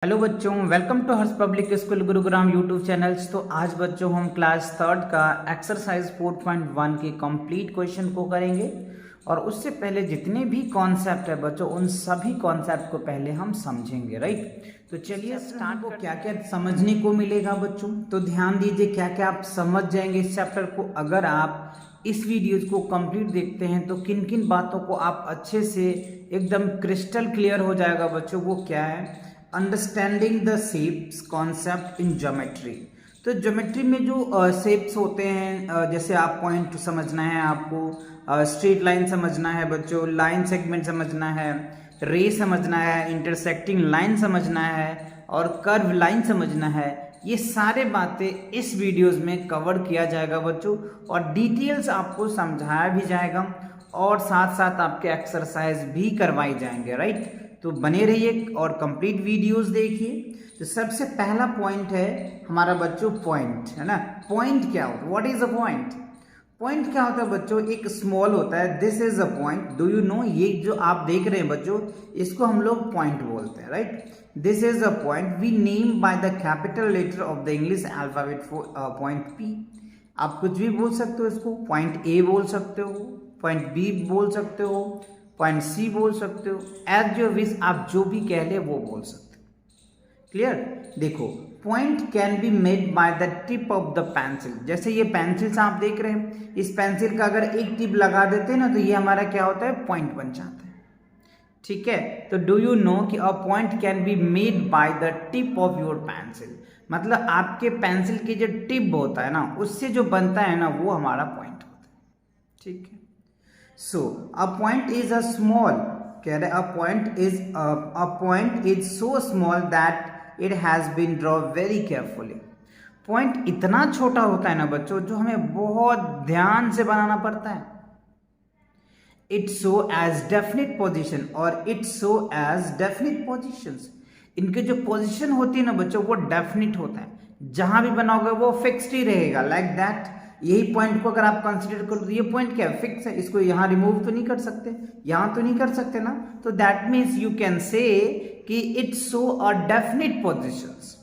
Hello बच्चों, welcome to Harsh public school Gurugram YouTube channels. तो आज बच्चों हम क्लास थर्ड का एक्सरसाइज 4.1 के कंप्लीट क्वेश्चन को करेंगे। और उससे पहले जितने भी कॉन्सेप्ट है बच्चों, उन सभी कॉन्सेप्ट को पहले हम समझेंगे, राइट। तो चलिए स्टार्ट। को क्या क्या समझने को मिलेगा बच्चों, तो ध्यान दीजिए क्या क्या आप समझ जाएंगे इस चैप्टर को। अगर आप इस वीडियोज को कंप्लीट देखते हैं तो किन किन बातों को आप अच्छे से एकदम क्रिस्टल क्लियर हो जाएगा बच्चों। वो क्या है? Understanding the shapes concept in geometry. तो ज्योमेट्री में जो शेप्स होते हैं, जैसे आप पॉइंट समझना है, आपको स्ट्रेट लाइन समझना है बच्चों, लाइन सेगमेंट समझना है, रे समझना है, इंटरसेक्टिंग लाइन समझना है और कर्व लाइन समझना है। ये सारे बातें इस वीडियोस में कवर किया जाएगा बच्चों, और डिटेल्स आपको समझाया भी जाएगा और साथ साथ आपके एक्सरसाइज भी करवाई जाएंगे, राइट। तो बने रहिए और कंप्लीट वीडियोस देखिए। तो सबसे पहला पॉइंट है हमारा बच्चों पॉइंट, है ना। पॉइंट क्या होता है? What is a point? Point क्या होता है बच्चों? एक स्मॉल होता है, this is a point. Do you know? ये जो आप देख रहे हैं बच्चों, इसको हम लोग पॉइंट बोलते हैं, right. This is a point we name by the capital letter of the English alphabet for point P. आप कुछ भी बोल सकते हो इसको, पॉइंट ए बोल सकते हो, पॉइंट बी बोल सकते हो, पॉइंट सी बोल सकते हो, एज योर विश, आप जो भी कह ले वो बोल सकते हो। क्लियर? देखो, point can be made by the tip of the pencil. जैसे ये पेंसिल आप देख रहे हैं, इस पेंसिल का अगर एक टिप लगा देते हैं ना, तो ये हमारा क्या होता है? पॉइंट बन जाता है। ठीक है। तो डू यू नो कि a point can be made by the tip of your pencil. मतलब आपके पेंसिल की जो टिप होता है ना, उससे जो बनता है ना, वो हमारा पॉइंट होता है। ठीक है। So a point is a small, कह रहे a point is so small that it has been drawn very carefully। Point इतना छोटा होता है ना बच्चों, जो हमें बहुत ध्यान से बनाना पड़ता है। It show as definite position और it show as definite positions। इनके जो पोजीशन होती है ना बच्चों, वो डेफिनिट होता है। जहां भी बनाओगे वो फिक्स्ड ही रहेगा, लाइक दैट। यही पॉइंट को अगर आप कंसीडर करो तो ये पॉइंट क्या है? फिक्स है। इसको यहां रिमूव तो नहीं कर सकते, यहां तो नहीं कर सकते ना। तो that means you can say कि it show a definite positions.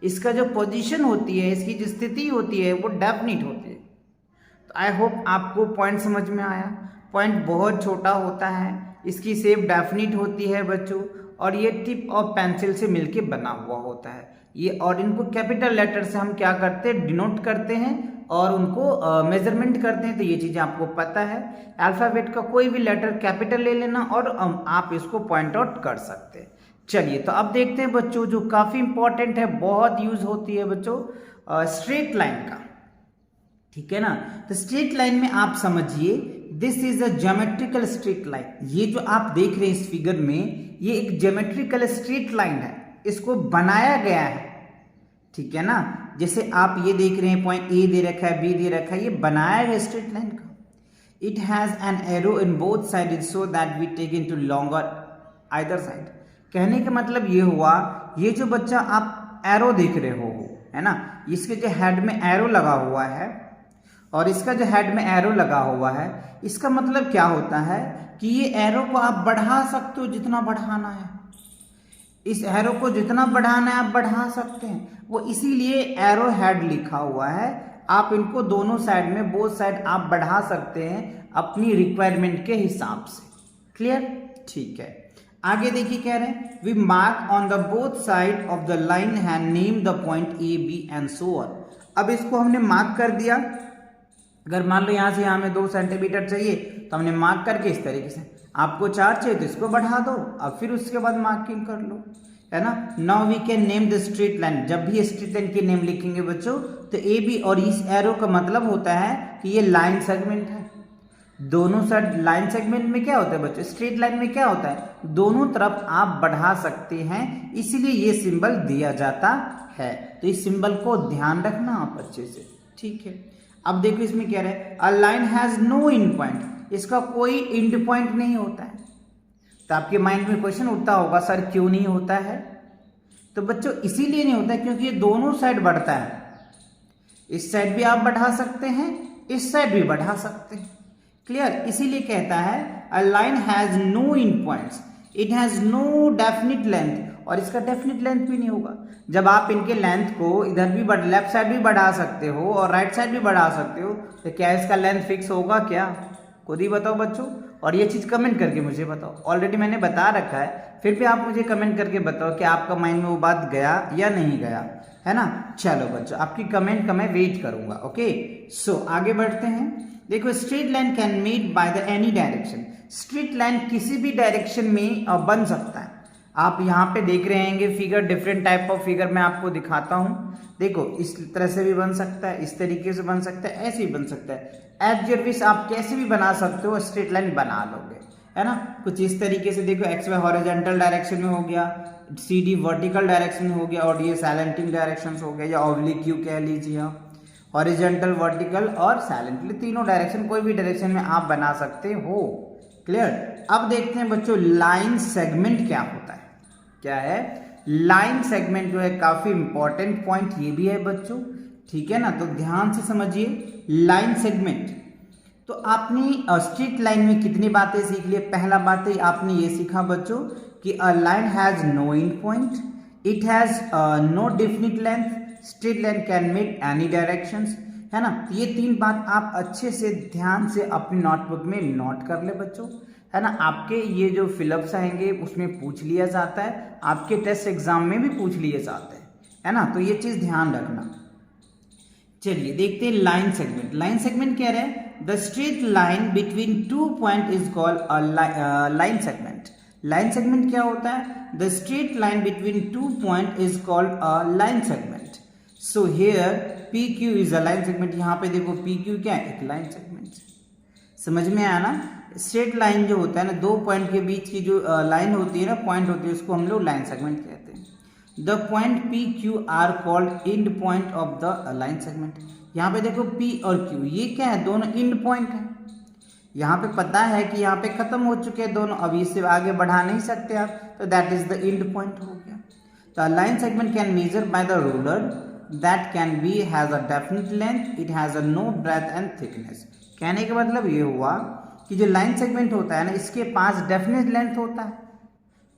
इसका जो पोजीशन होती है, इसकी जो स्थिति होती है, वो डेफिनिट होती है। तो आई होप आपको पॉइंट समझ में आया। पॉइंट बहुत छोटा होता है, इसकी शेप डेफिनिट होती है बच्चों, और ये टिप ऑफ पेंसिल से मिलके बना हुआ होता है ये। और इनको कैपिटल लेटर से हम क्या करते हैं? डिनोट करते हैं और उनको मेजरमेंट करते हैं। तो ये चीज़ें आपको पता है। अल्फ़ाबेट का कोई भी लेटर कैपिटल ले लेना और आप इसको पॉइंट आउट कर सकते हैं। चलिए, तो अब देखते हैं बच्चों, जो काफ़ी इंपॉर्टेंट है, बहुत यूज होती है बच्चों, स्ट्रेट लाइन का। ठीक है ना। तो स्ट्रेट लाइन में आप समझिए, this is a geometrical straight line. ये जो आप देख रहे हैं इस फिगर में, ये एक ज्योमेट्रिकल स्ट्रेट लाइन है, इसको बनाया गया है। ठीक है ना। जैसे आप ये देख रहे हैं, पॉइंट ए दे रखा है, बी दे रखा है, ये बनाया है स्ट्रेट लाइन का। It has an arrow in both side so that we take into longer either side. कहने का मतलब ये हुआ, ये जो बच्चा आप एरो देख रहे हो, है ना, इसके जो हेड में एरो लगा हुआ है और इसका जो हेड में एरो लगा हुआ है, इसका मतलब क्या होता है कि ये एरो को आप बढ़ा सकते हो जितना बढ़ाना है। इस एरो को जितना बढ़ाना है आप बढ़ा सकते हैं, वो इसीलिए एरो हेड लिखा हुआ है। आप इनको दोनों साइड में, बोथ साइड आप बढ़ा सकते हैं अपनी रिक्वायरमेंट के हिसाब से। क्लियर? ठीक है। आगे देखिए, कह रहे हैं we mark on the both side of the line and name the point A B and so on. अब इसको हमने मार्क कर दिया। अगर मान लो यहाँ से यहाँ में 2 सेंटीमीटर चाहिए, तो हमने मार्क करके इस तरीके से, आपको 4 चाहिए तो इसको बढ़ा दो, अब फिर उसके बाद मार्किंग कर लो, है ना। Now we can name the straight line. जब भी स्ट्रेट लाइन की नेम लिखेंगे बच्चों, तो ए बी और इस एरो का मतलब होता है कि ये लाइन सेगमेंट है। दोनों साइड लाइन सेगमेंट में क्या होता है बच्चों? स्ट्रेट लाइन में क्या होता है? दोनों तरफ आप बढ़ा सकते हैं, इसीलिए ये सिंबल दिया जाता है। तो इस सिंबल को ध्यान रखना आप अच्छे से। ठीक है। अब देखो इसमें क्या है, a line has no end point. इसका कोई एंड पॉइंट नहीं होता है। तो आपके माइंड में क्वेश्चन उठता होगा, सर क्यों नहीं होता है? तो बच्चों इसीलिए नहीं होता क्योंकि ये दोनों साइड बढ़ता है। इस साइड भी आप बढ़ा सकते हैं, इस साइड भी बढ़ा सकते हैं। क्लियर? इसीलिए कहता है a line has no end points, it has no definite length और इसका डेफिनेट लेंथ भी नहीं होगा। जब आप इनके लेंथ को इधर भी लेफ्ट साइड भी बढ़ा सकते हो और राइट साइड भी बढ़ा सकते हो, तो क्या इसका लेंथ फिक्स होगा क्या? खुद ही बताओ बच्चों, और ये चीज़ कमेंट करके मुझे बताओ। ऑलरेडी मैंने बता रखा है, फिर भी आप मुझे कमेंट करके बताओ कि आपका माइंड में वो बात गया या नहीं गया, है ना। चलो बच्चों, आपकी कमेंट का मैं वेट करूंगा। ओके, सो आगे बढ़ते हैं। देखो, straight line can meet by the any direction. Straight line किसी भी डायरेक्शन में बन सकता है। आप यहाँ पे देख रहे होंगे figure, different type of figure मैं आपको दिखाता हूँ। देखो, इस तरह से भी बन सकता है, इस तरीके से बन सकता है, ऐसे भी बन सकता है। एज योर विश, आप कैसे भी बना सकते हो, स्ट्रेट लाइन बना लोगे, है ना। कुछ इस तरीके से देखो, एक्स वाई हॉरिजॉन्टल डायरेक्शन में हो गया, सी डी वर्टिकल डायरेक्शन में हो गया, और ये सैलेंटिंग डायरेक्शन हो गया, या ऑब्लिक यू कह लीजिए आप। हॉरिजॉन्टल, वर्टिकल और सैलेंटली तीनों डायरेक्शन, कोई भी डायरेक्शन में आप बना सकते हो। क्लियर। अब देखते हैं बच्चों, लाइन सेगमेंट क्या होता है। क्या है लाइन सेगमेंट? जो है काफी इंपॉर्टेंट पॉइंट ये भी है बच्चों, ठीक है ना। तो ध्यान से समझिए लाइन सेगमेंट। तो आपने स्ट्रेट लाइन में कितनी बातें सीख ली? पहला बात है आपने ये सीखा बच्चों कि a line has no end point, it has no definite length, straight line can meet any directions, है ना। ये तीन बात आप अच्छे से ध्यान से अपनी नोटबुक में नोट कर ले बच्चों, है ना। आपके ये जो फिलअप्स आएंगे उसमें पूछ लिया जाता है, आपके टेस्ट एग्जाम में भी पूछ लिए जाते हैं, है ना। तो ये चीज ध्यान रखना। चलिए देखते हैं लाइन सेगमेंट। लाइन सेगमेंट क्या है? The straight line between two point is called a line segment. Line segment क्या होता है? The straight line between two point is called a line segment. So here P Q is a line segment. यहाँ पे देखो P Q क्या है? एक line segment. समझ में आया ना। स्ट्रेट लाइन जो होता है ना, दो पॉइंट के बीच की जो लाइन होती है ना, पॉइंट होती है, उसको हम लोग लाइन सेगमेंट कहते हैं। The point P Q R called and point of the line segment. यहाँ पे देखो पी और क्यू ये क्या है? दोनों एंड पॉइंट है। यहाँ पे पता है कि यहाँ पे खत्म हो चुके हैं दोनों, अब इससे आगे बढ़ा नहीं सकते आप, तो that is the end point हो गया। तो line segment can measure by the ruler that can be has a definite length, it has a no breadth and thickness. कहने का मतलब ये हुआ कि जो लाइन सेगमेंट होता है ना, इसके पास डेफिनेट लेंथ होता है।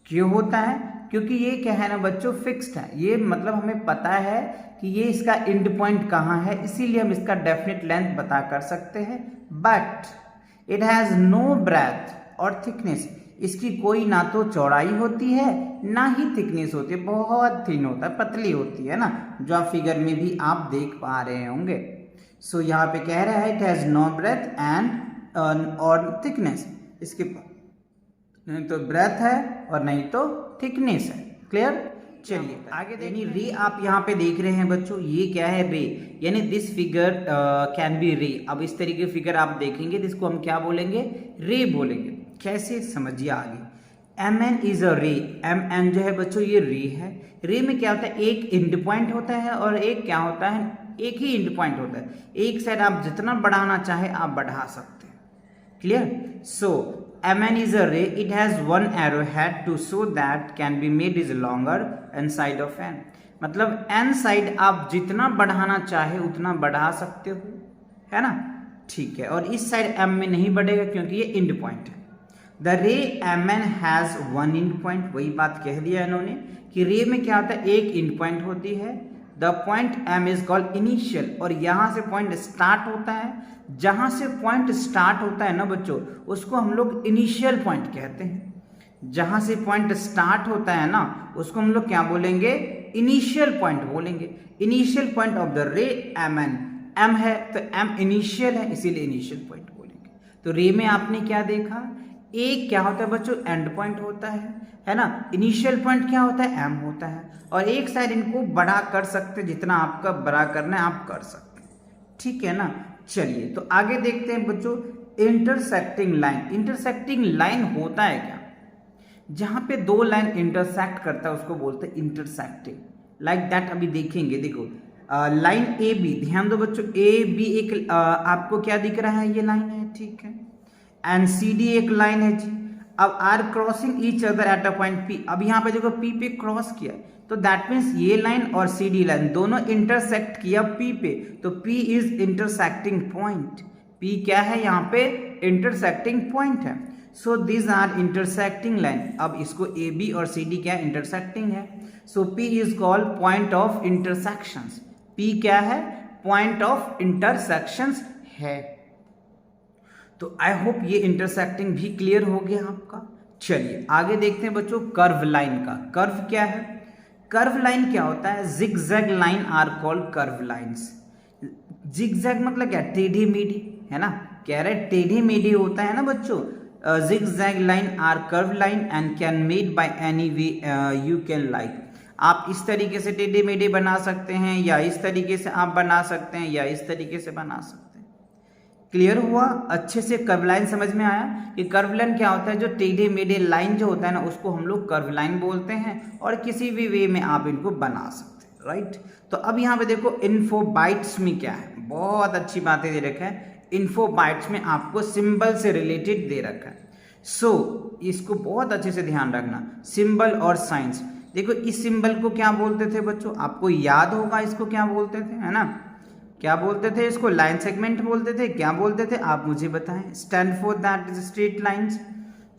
क्यों होता है? क्योंकि ये क्या है ना बच्चों, फिक्स्ड है। ये मतलब हमें पता है कि ये इसका एंड पॉइंट कहाँ है, इसीलिए हम इसका डेफिनेट लेंथ बता कर सकते हैं। But it has no breadth और थिकनेस। इसकी कोई ना तो चौड़ाई होती है ना ही थिकनेस होती है, बहुत थिन होता है, पतली होती है ना, जो आप फिगर में भी आप देख पा रहे होंगे। सो यहाँ पे कह रहा है it has no breadth and और थिकनेस। इसके नहीं तो ब्रेथ है और नहीं तो थिकनेस है। क्लियर। चलिए आगे देखिए, रे आप यहाँ पे देख रहे हैं बच्चों, ये क्या है? रे, यानी दिस फिगर कैन बी रे। अब इस तरीके की फिगर आप देखेंगे, जिसको हम क्या बोलेंगे? रे बोलेंगे। कैसे? समझिए आगे। एम एन इज अ रे। एम एन जो है बच्चों ये रे है। रे में क्या होता है? एक एंड पॉइंट होता है और एक क्या होता है? एक ही एंड पॉइंट होता है। एक साइड आप जितना बढ़ाना चाहे आप बढ़ा सकते हैं। Clear. So Mn is a ray. It has one arrowhead to show that can be made is longer n side of n. मतलब n साइड आप जितना बढ़ाना चाहे उतना बढ़ा सकते हो, है ना। ठीक है। और इस साइड m में नहीं बढ़ेगा क्योंकि ये एंड पॉइंट है। द रे Mn has one and point. वही बात कह दिया इन्होंने कि रे में क्या होता है? एक एंड पॉइंट होती है। The point m is called initial. और यहां से पॉइंट स्टार्ट होता है। जहां से पॉइंट स्टार्ट होता है ना बच्चों, उसको हम लोग इनिशियल पॉइंट कहते हैं। जहां से पॉइंट स्टार्ट होता है ना, उसको हम लोग क्या बोलेंगे? इनिशियल पॉइंट बोलेंगे। इनिशियल पॉइंट ऑफ द रे Mn। m है तो m इनिशियल है, इसीलिए इनिशियल पॉइंट बोलेंगे। तो रे में आपने क्या देखा? एक क्या होता है बच्चों? एंड पॉइंट होता है ना। इनिशियल पॉइंट क्या होता है? m होता है। और एक साइड इनको बड़ा कर सकते, जितना आपका बड़ा करना है आप कर सकते हैं। ठीक है ना। चलिए तो आगे देखते हैं बच्चों, इंटरसेक्टिंग लाइन। इंटरसेक्टिंग लाइन होता है क्या? जहां पे दो लाइन इंटरसेक्ट करता है उसको बोलते हैं इंटरसेक्टिंग। लाइक दैट अभी देखेंगे। देखो लाइन ए बी, ध्यान दो बच्चों, ए बी एक आपको क्या दिख रहा है? ये लाइन है, ठीक है। एंड सी डी एक लाइन है जी। अब are crossing each other at a point P. अब यहाँ पे देखो पी पे क्रॉस किया, तो दैट मीन्स ये लाइन और सी डी लाइन दोनों इंटरसेक्ट किया पी पे, तो P is intersecting point. P क्या है? यहाँ पे इंटरसेक्टिंग पॉइंट है। So this are intersecting line. अब इसको ए बी और सी डी क्या इंटरसेक्टिंग है, so P is called point of intersections. P क्या है, पॉइंट ऑफ इंटरसेक्शंस है। तो आई होप ये इंटरसेक्टिंग भी क्लियर हो गया आपका। चलिए आगे देखते हैं बच्चों कर्व लाइन का। कर्व क्या है, कर्व लाइन क्या होता है, zigzag line are called curve lines. Zigzag मतलब क्या, टेढ़ी मेढ़ी, है ना, कह रहे टेढ़ी मेढ़ी होता है ना बच्चों। Zigzag line are curve line and can made by any way you can like. आप इस तरीके से टेढ़े मेढ़े बना सकते हैं, या इस तरीके से आप बना सकते हैं, या इस तरीके से बना सकते हैं। क्लियर हुआ अच्छे से। कर्व लाइन समझ में आया कि कर्व लाइन क्या होता है, जो टेढ़े मेढ़े लाइन जो होता है ना उसको हम लोग कर्व लाइन बोलते हैं, और किसी भी वे में आप इनको बना सकते हैं, राइट। तो अब यहाँ पे देखो इन्फो बाइट्स में क्या है, बहुत अच्छी बातें दे रखा है। इन्फो बाइट्स में आपको सिंबल से रिलेटेड दे रखा है। सो इसको बहुत अच्छे से ध्यान रखना, सिंबल और साइंस। देखो इस सिंबल को क्या बोलते थे बच्चों, आपको याद होगा इसको क्या बोलते थे, है ना, क्या बोलते थे इसको, लाइन सेगमेंट बोलते थे, क्या बोलते थे आप मुझे बताएं। Stand for that is straight lines.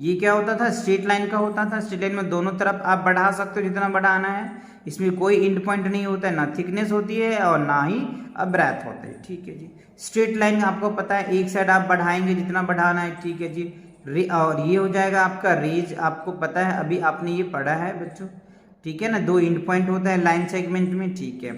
ये क्या होता था, स्ट्रेट लाइन का होता था। स्ट्रेट लाइन में दोनों तरफ आप बढ़ा सकते हो जितना बढ़ाना है, इसमें कोई एंड पॉइंट नहीं होता है, ना थिकनेस होती है और ना ही ब्रेथ होता है, ठीक है जी। स्ट्रेट लाइन आपको पता है एक साइड आप बढ़ाएंगे जितना बढ़ाना है, ठीक है जी। और ये हो जाएगा आपका रेज, आपको पता है अभी आपने ये पढ़ा है बच्चों, ठीक है ना, दो एंड पॉइंट होता है लाइन सेगमेंट में, ठीक है।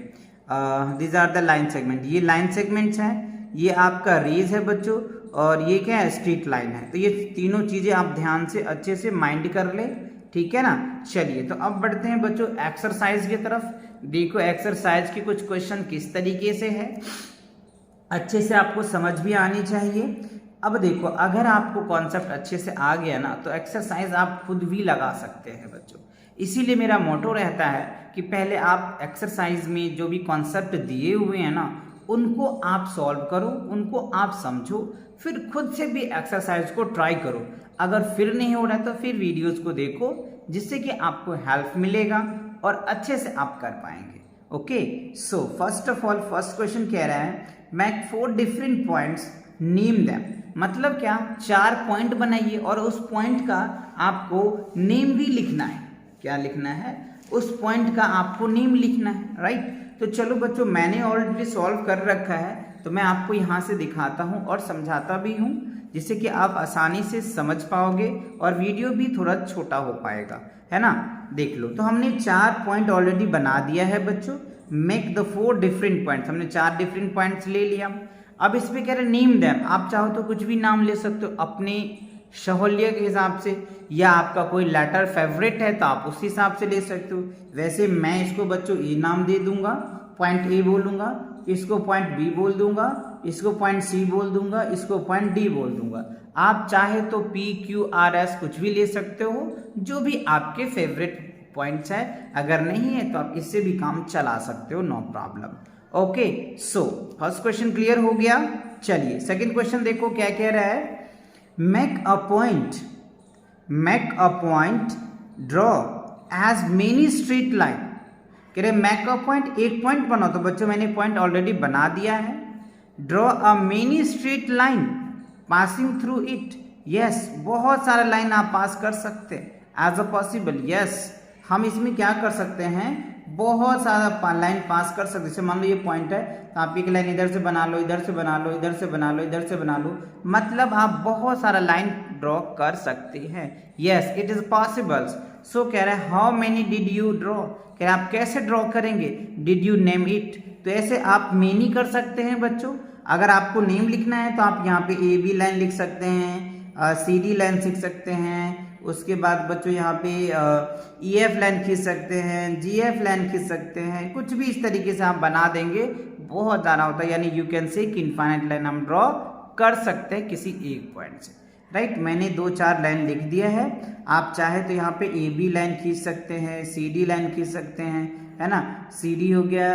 This are the line segment, ये लाइन सेगमेंट्स हैं, ये आपका रेज है बच्चों, और ये क्या है, स्ट्रेट लाइन है। तो ये तीनों चीजें आप ध्यान से अच्छे से माइंड कर ले, ठीक है ना। चलिए तो अब बढ़ते हैं बच्चों एक्सरसाइज की तरफ। देखो एक्सरसाइज के कुछ क्वेश्चन किस तरीके से है, अच्छे से आपको समझ भी आनी चाहिए। अब देखो अगर आपको कॉन्सेप्ट अच्छे से आ गया ना तो एक्सरसाइज आप खुद भी लगा सकते हैं बच्चों। इसीलिए मेरा मोटो रहता है कि पहले आप एक्सरसाइज में जो भी कॉन्सेप्ट दिए हुए हैं ना उनको आप सॉल्व करो, उनको आप समझो, फिर खुद से भी एक्सरसाइज को ट्राई करो। अगर फिर नहीं हो रहा है तो फिर वीडियोस को देखो, जिससे कि आपको हेल्प मिलेगा और अच्छे से आप कर पाएंगे। Okay, so first of all first question कह रहा है make 4 different points, name them. मतलब क्या, 4 पॉइंट बनाइए और उस पॉइंट का आपको नेम भी लिखना है। क्या लिखना है, उस पॉइंट का आपको नेम लिखना है, राइट। तो चलो बच्चों मैंने ऑलरेडी सॉल्व कर रखा है, तो मैं आपको यहाँ से दिखाता हूँ और समझाता भी हूँ, जिससे कि आप आसानी से समझ पाओगे और वीडियो भी थोड़ा छोटा हो पाएगा, है ना। देख लो, तो हमने 4 पॉइंट ऑलरेडी बना दिया है बच्चों। मेक द 4 डिफरेंट पॉइंट्स, हमने 4 डिफरेंट पॉइंट्स ले लिया। अब इसमें कह रहे नेम देम, आप चाहो तो कुछ भी नाम ले सकते हो अपने सहूलियत के हिसाब से, या आपका कोई लेटर फेवरेट है तो आप उस हिसाब से ले सकते हो। वैसे मैं इसको बच्चों ए नाम दे दूंगा, पॉइंट ए बोलूंगा, इसको पॉइंट बी बोल दूंगा, इसको पॉइंट सी बोल दूंगा, इसको पॉइंट डी बोल दूंगा। आप चाहे तो पी क्यू आर एस कुछ भी ले सकते हो, जो भी आपके फेवरेट पॉइंट्स है। अगर नहीं है तो आप इससे भी काम चला सकते हो, no problem. Okay, so first question clear हो गया। चलिए सेकंड क्वेश्चन देखो क्या कह रहा है, make a point draw as many straight line. कह रहे मेक अ पॉइंट, एक पॉइंट बनाओ। तो बच्चों मैंने पॉइंट ऑलरेडी बना दिया है। Draw a many straight line passing through it. Yes, बहुत सारा लाइन आप पास कर सकते हैं एज अ पॉसिबल। यस, हम इसमें क्या कर सकते हैं, बहुत सारा लाइन पास कर सकते हैं। जैसे मान लो ये पॉइंट है तो आप एक लाइन इधर से बना लो, इधर से बना लो, इधर से बना लो, इधर से बना लो, मतलब आप बहुत सारा लाइन ड्रॉ कर सकते हैं। Yes, it is possible. So कह रहा है how many did you draw, कह रहा है आप कैसे ड्रॉ करेंगे, डिड यू नेम इट। तो ऐसे आप मेनी कर सकते हैं बच्चों। अगर आपको नेम लिखना है तो आप यहाँ पे ए बी लाइन लिख सकते हैं, सी डी लाइन लिख सकते हैं, उसके बाद बच्चों यहाँ पे ई एफ लाइन खींच सकते हैं, जी एफ लाइन खींच सकते हैं, कुछ भी इस तरीके से आप बना देंगे, बहुत ज़्यादा होता है। यानी यू कैन से कि इनफाइनाइट लाइन हम ड्रॉ कर सकते हैं किसी एक पॉइंट से, राइट। मैंने 2-4 लाइन लिख दिया है, आप चाहे तो यहाँ पे ए बी लाइन खींच सकते हैं, सी डी लाइन खींच सकते हैं, है ना, सी डी हो गया,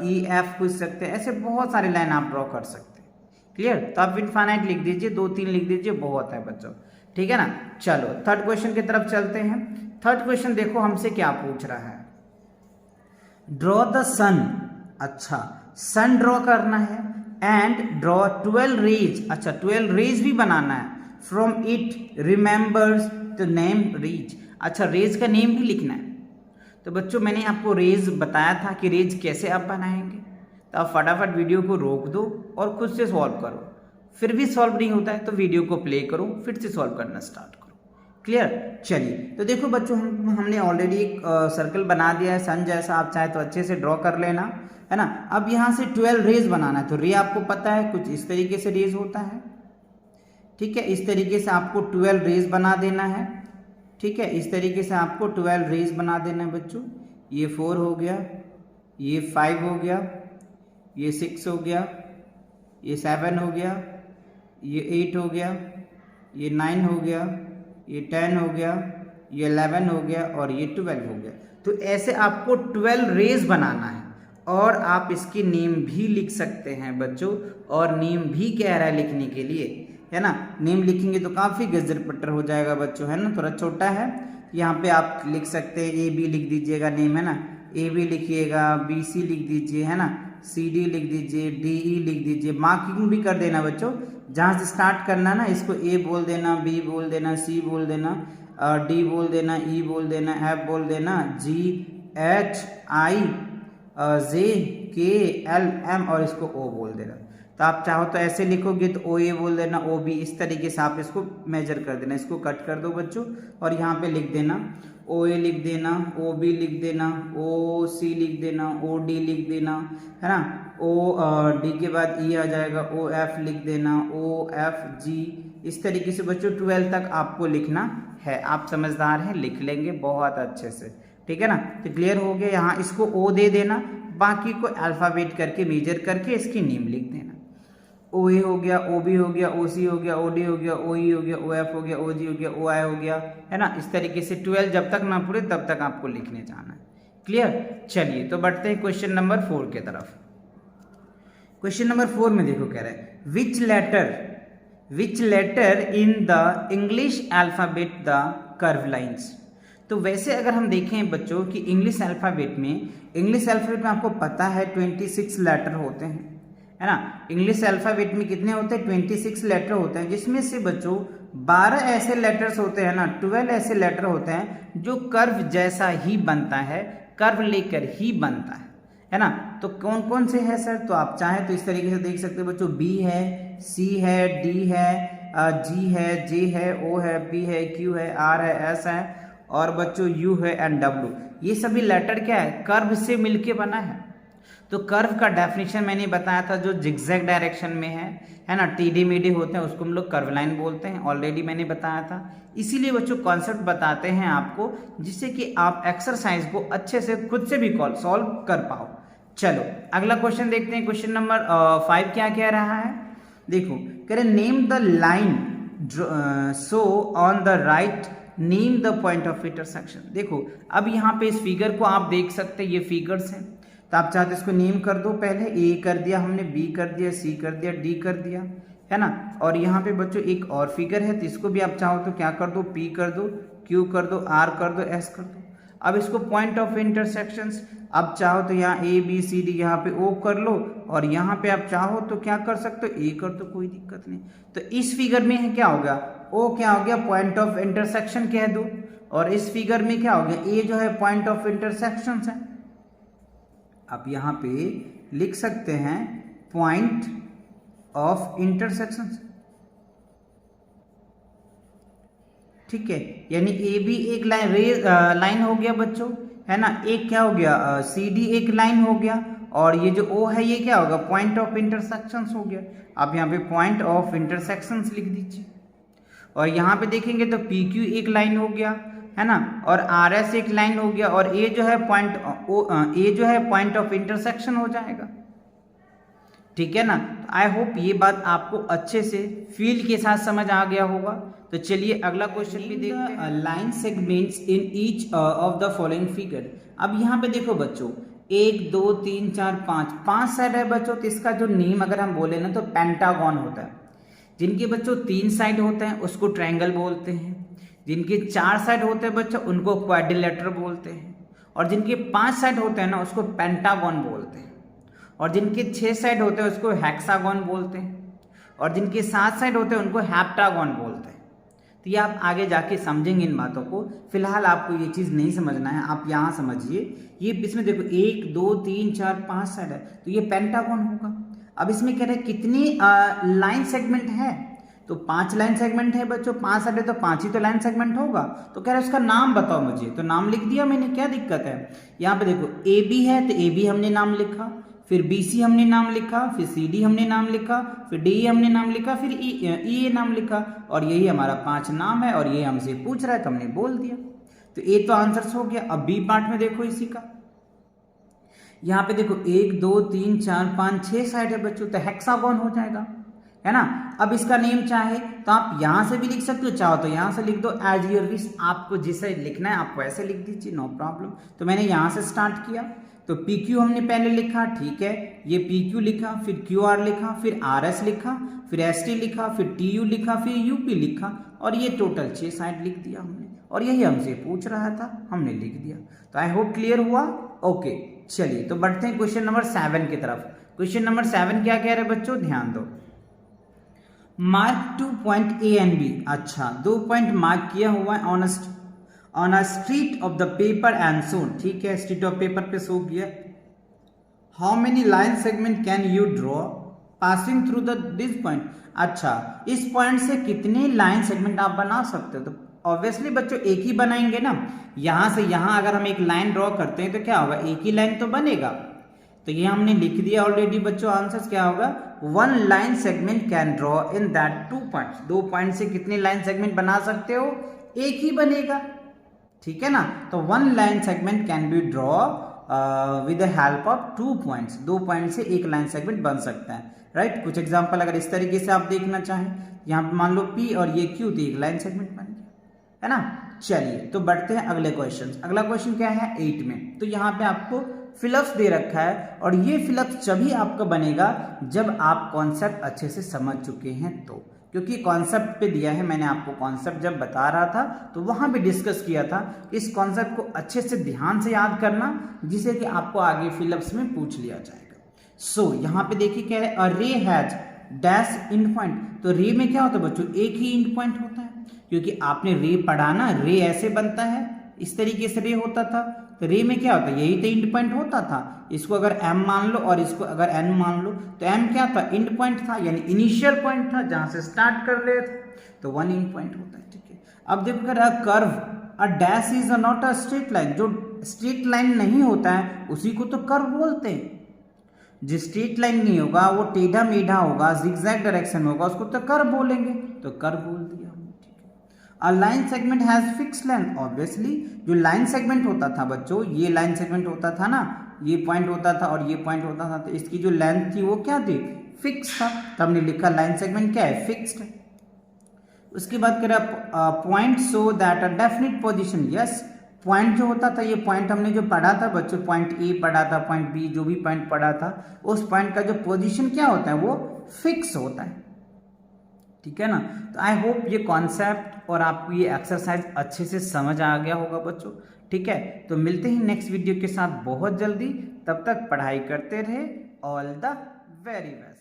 ई एफ खींच सकते हैं, ऐसे बहुत सारे लाइन आप ड्रॉ कर सकते हैं। क्लियर, तो आप इनफाइनाइट लिख दीजिए, 2-3 लिख दीजिए, बहुत है बच्चों, ठीक है ना। चलो थर्ड क्वेश्चन की तरफ चलते हैं। थर्ड क्वेश्चन देखो हमसे क्या पूछ रहा है, ड्रॉ द सन। अच्छा, सन ड्रॉ करना है एंड ड्रॉ 12 रेज। अच्छा, 12 रेज भी बनाना है from it remembers the name rays. अच्छा, रेज का नेम भी लिखना है। तो बच्चों मैंने आपको रेज बताया था कि रेज कैसे आप बनाएंगे, तो आप फटाफट वीडियो को रोक दो और खुद से सॉल्व करो। फिर भी सॉल्व नहीं होता है तो वीडियो को प्ले करो, फिर से सॉल्व करना स्टार्ट करो। क्लियर? चलिए, तो देखो बच्चों हमने ऑलरेडी एक सर्कल बना दिया है सन जैसा, आप चाहे तो अच्छे से ड्रॉ कर लेना, है ना। अब यहाँ से 12 रेज बनाना है, तो रे आपको पता है कुछ इस तरीके से रेज होता है, ठीक है। इस तरीके से आपको 12 रेज बना देना है, ठीक है। इस तरीके से आपको 12 रेज बना देना है बच्चों। ये 4 हो गया, ये 5 हो गया, ये 6 हो गया, ये 7 हो गया, ये 8 हो गया, ये 9 हो गया, ये 10 हो गया, ये 11 हो गया और ये 12 हो गया। तो ऐसे आपको 12 रेज बनाना है और आप इसकी नेम भी लिख सकते हैं बच्चों, और नेम भी कह रहा है लिखने के लिए, है ना। नेम लिखेंगे तो काफ़ी गजर पट्टर हो जाएगा बच्चों, है ना, थोड़ा छोटा है। यहाँ पे आप लिख सकते हैं ए बी लिख दीजिएगा नेम, है ना। ए बी लिखिएगा, बी सी लिख दीजिए, है ना, सी डी लिख दीजिए, डी ई लिख दीजिए। मार्किंग भी कर देना बच्चों, जहाँ से स्टार्ट करना ना इसको ए बोल देना, बी बोल देना, सी बोल देना, डी बोल देना, ई बोल देना, एफ बोल देना, जी एच आई जे के एल एम और इसको ओ बोल देना। तो आप चाहो तो ऐसे लिखोगे तो ओ ए बोल देना, ओ बी, इस तरीके से आप इसको मेजर कर देना। इसको कट कर दो बच्चों और यहाँ पे लिख देना ओ ए लिख देना, ओ बी लिख देना, ओ सी लिख देना, ओ डी लिख देना, है ना। ओ डी के बाद ई आ जाएगा, ओ एफ लिख देना, ओ एफ जी। इस तरीके से बच्चों 12 तक आपको लिखना है। आप समझदार हैं, लिख लेंगे बहुत अच्छे से, ठीक है ना। तो क्लियर हो गया। यहाँ इसको ओ दे देना, बाकी को अल्फ़ाबेट करके मेजर करके इसकी नेम लिख देना। ओ ए हो गया, ओ बी हो गया, ओ सी हो गया, ओ डी हो गया, ओ ई हो गया, ओ एफ हो गया, ओ जी हो गया, ओ आई हो गया, है ना। इस तरीके से 12 जब तक ना पूरे तब तक आपको लिखने जाना है। क्लियर? चलिए, तो बढ़ते हैं क्वेश्चन नंबर 4 के तरफ। क्वेश्चन नंबर 4 में देखो कह रहा है which letter in the English alphabet the curve lines. तो वैसे अगर हम देखें बच्चों कि इंग्लिश अल्फ़ाबेट में आपको पता है 26 लेटर होते हैं, है ना। इंग्लिश अल्फ़ाबेट में कितने होते हैं? 26 लेटर होते हैं, जिसमें से बच्चों 12 ऐसे लेटर्स होते हैं ना, 12 ऐसे लेटर होते हैं जो कर्व जैसा ही बनता है, कर्व लेकर ही बनता है ना। तो कौन कौन से हैं सर? तो आप चाहें तो इस तरीके से देख सकते हैं बच्चों, बी है, सी है, डी है, जी है, जे है, ओ है, पी है, क्यू है, आर है, एस है और बच्चों यू है एंड डब्ल्यू। ये सभी लेटर क्या है? कर्व से मिलके बना है। तो कर्व का डेफिनेशन मैंने बताया था, जो जिगजैग डायरेक्शन में है ना, टेढ़े मेढ़े होते हैं उसको हम लोग कर्व लाइन बोलते हैं, ऑलरेडी मैंने बताया था। इसीलिए बच्चों कॉन्सेप्ट बताते हैं आपको, जिससे कि आप एक्सरसाइज को अच्छे से खुद से भी सॉल्व कर पाओ। चलो अगला क्वेश्चन देखते हैं। क्वेश्चन नंबर 5 क्या कह रहा है? देखो कह रहे name the line so on the write name the point of intersection. देखो अब यहाँ पे इस फिगर को आप देख सकते हैं, ये फिगर्स हैं, तो आप चाहते इसको नेम कर दो। पहले ए कर दिया हमने, बी कर दिया, सी कर दिया, डी कर दिया, है ना। और यहाँ पे बच्चों एक और फिगर है, तो इसको भी आप चाहो तो क्या कर दो, पी कर दो, क्यू कर दो, आर कर दो, एस कर दो। अब इसको पॉइंट ऑफ इंटरसेक्शंस, अब चाहो तो यहाँ ए बी सी डी यहाँ पे ओ कर लो, और यहाँ पे आप चाहो तो क्या कर सकते हो, ए कर दो, कोई दिक्कत नहीं। तो इस फिगर में है क्या हो गया, ओ क्या हो गया, पॉइंट ऑफ इंटरसेक्शन कह दो, और इस फिगर में क्या हो गया, ए जो है पॉइंट ऑफ इंटरसेक्शन है। आप यहाँ पे लिख सकते हैं पॉइंट ऑफ इंटरसेक्शन, ठीक है। यानी ए बी एक लाइन हो गया बच्चों, है ना। एक क्या हो गया, सी डी एक लाइन हो गया, और ये जो ओ है ये क्या होगा, पॉइंट ऑफ इंटरसेक्शन हो गया। आप यहाँ पे पॉइंट ऑफ इंटरसेक्शन लिख दीजिए। और यहाँ पे देखेंगे तो पी क्यू एक लाइन हो गया, है ना, और आर एस एक लाइन हो गया, और ए जो है पॉइंट ऑफ इंटरसेक्शन हो जाएगा, ठीक है ना। आई होप ये बात आपको अच्छे से फील के साथ समझ आ गया होगा। तो चलिए अगला क्वेश्चन भी देखते हैं। Line segments in each of the following figure. अब यहाँ पे देखो बच्चों, 1 2 3 4 5 साइड है बच्चों, तो इसका जो नेम अगर हम बोले ना तो पेंटागन होता है। जिनके बच्चों 3 साइड होते हैं उसको ट्रायंगल बोलते हैं, जिनके 4 साइड होते हैं बच्चों उनको क्वाड्रिलेटरल बोलते हैं, और जिनके 5 साइड होते हैं ना उसको पेंटागन बोलते हैं, और जिनके 6 साइड होते हैं उसको हेक्सागन बोलते हैं, और जिनके 7 साइड होते हैं उनको हेप्टागन बोलते हैं। तो ये आप आगे जाके समझेंगे इन बातों को। फिलहाल आपको ये चीज़ नहीं समझना है, आप यहाँ समझिए। ये इसमें देखो 1 2 3 4 5 साइड है, तो ये पेंटागन होगा। अब इसमें कह रहे हैं कितनी लाइन सेगमेंट है, तो 5 लाइन सेगमेंट है बच्चों, 5 साइड है तो 5 ही तो लाइन सेगमेंट होगा। तो कह रहे हैं उसका नाम बताओ मुझे, तो नाम लिख दिया मैंने, क्या दिक्कत है। यहाँ पे देखो AB है तो AB हमने नाम लिखा, फिर BC हमने नाम लिखा, फिर CD हमने नाम लिखा, फिर DE हमने नाम लिखा, फिर EA नाम लिखा, और यही हमारा 5 नाम है और ये हमसे पूछ रहा है तो हमने बोल दिया। तो A तो आंसर हो गया। अब B पार्ट में देखो इसी का, यहाँ पे देखो 1 2 3 4 5 6 साइड है बच्चों, तो हेक्सागोन हो जाएगा, है ना। अब इसका नेम चाहे तो आप यहां से भी लिख सकते हो, चाहो तो यहां से लिख दो, एज योर विश, आपको जिसे लिखना है आप वैसे लिख दीजिए, नो प्रॉब्लम। तो मैंने यहां से स्टार्ट किया, तो PQ हमने पहले लिखा, ठीक है, ये PQ लिखा, फिर QR लिखा, फिर RS लिखा, फिर ST लिखा, फिर TU लिखा, फिर UP लिखा, और ये टोटल 6 साइड लिख दिया हमने, और यही हमसे पूछ रहा था, हमने लिख दिया। तो आई होप क्लियर हुआ। ओके, चलिए तो बढ़ते हैं क्वेश्चन नंबर 7 की तरफ। क्वेश्चन नंबर 7 क्या कह रहे हैं बच्चों, ध्यान दो। Mark 2 point A and B, अच्छा 2 पॉइंट मार्क किया हुआ है on a street of the paper and so on, ठीक है, स्ट्रीट ऑफ पेपर पे शो किया। How many line segment can you draw passing through this point, अच्छा इस पॉइंट से कितने लाइन सेगमेंट आप बना सकते हो। तो ऑब्वियसली बच्चों एक ही बनाएंगे ना, यहां से यहां अगर हम एक लाइन ड्रॉ करते हैं तो क्या होगा, एक ही लाइन तो बनेगा। तो ये हमने लिख दिया ऑलरेडी बच्चों, आंसर क्या होगा, 1 line segment can draw in that 2 points, 2 point से कितने लाइन सेगमेंट बना सकते हो, एक ही बनेगा, ठीक है ना। तो 1 line segment can be draw with the help of 2 points, 2 point से एक लाइन सेगमेंट बन सकता है, राइट। कुछ एग्जांपल अगर इस तरीके से आप देखना चाहें, यहाँ पे मान लो P और ये Q, तो एक लाइन सेगमेंट बन गया, है ना। चलिए तो बढ़ते हैं अगले क्वेश्चन। अगला क्वेश्चन क्या है 8 में, तो यहाँ पे आपको फिलअप्स दे रखा है, और ये फिलअप्स जब ही आपका बनेगा जब आप कॉन्सेप्ट अच्छे से समझ चुके हैं, तो क्योंकि कॉन्सेप्ट पे दिया है, मैंने आपको कॉन्सेप्ट जब बता रहा था तो वहां पे डिस्कस किया था कि इस कॉन्सेप्ट को अच्छे से ध्यान से याद करना, जिसे कि आपको आगे फिलअप्स में पूछ लिया जाएगा। सो यहाँ पे देखिए क्या है, अ रे हैज डैश एंड पॉइंट, तो रे में क्या होता है बच्चों, एक ही एंड पॉइंट होता है, क्योंकि आपने रे पढ़ा ना, रे ऐसे बनता है, इस तरीके से रे होता था, तो रे में क्या होता है, यही तो एंड पॉइंट होता था। इसको अगर M मान लो और इसको अगर N मान लो, तो M क्या था, एंड पॉइंट था, यानी इनिशियल पॉइंट था जहां से स्टार्ट कर रहे थे, तो 1 एंड पॉइंट होता है, ठीक है। अब देखो अगर curve, a dash is not a straight line, जो स्ट्रेट लाइन नहीं होता है उसी को तो कर्व बोलते हैं। जो स्ट्रेट लाइन नहीं होगा वो टेढ़ा मेढ़ा होगा, जिगजैग डायरेक्शन होगा, उसको तो कर्व बोलेंगे, तो कर्व बोल दिया हमने, ठीक है। A line segment has fixed length, obviously जो लाइन सेगमेंट होता था बच्चों, ये लाइन सेगमेंट होता था ना, ये पॉइंट होता था और ये पॉइंट होता था, तो इसकी जो लेंथ थी वो क्या थी, फिक्स था, तो हमने लिखा लाइन सेगमेंट क्या है, फिक्स्ड है। उसके बाद कह रहा point so that a definite position, yes point जो होता था, ये पॉइंट हमने जो पढ़ा था बच्चों, पॉइंट ए पढ़ा था, पॉइंट बी, जो भी पॉइंट पढ़ा था, उस पॉइंट का जो पोजीशन क्या होता है वो फिक्स होता है, ठीक है ना। तो आई होप ये कॉन्सेप्ट और आपको ये एक्सरसाइज अच्छे से समझ आ गया होगा बच्चों, ठीक है। तो मिलते हैं नेक्स्ट वीडियो के साथ बहुत जल्दी, तब तक पढ़ाई करते रहे। All the very best.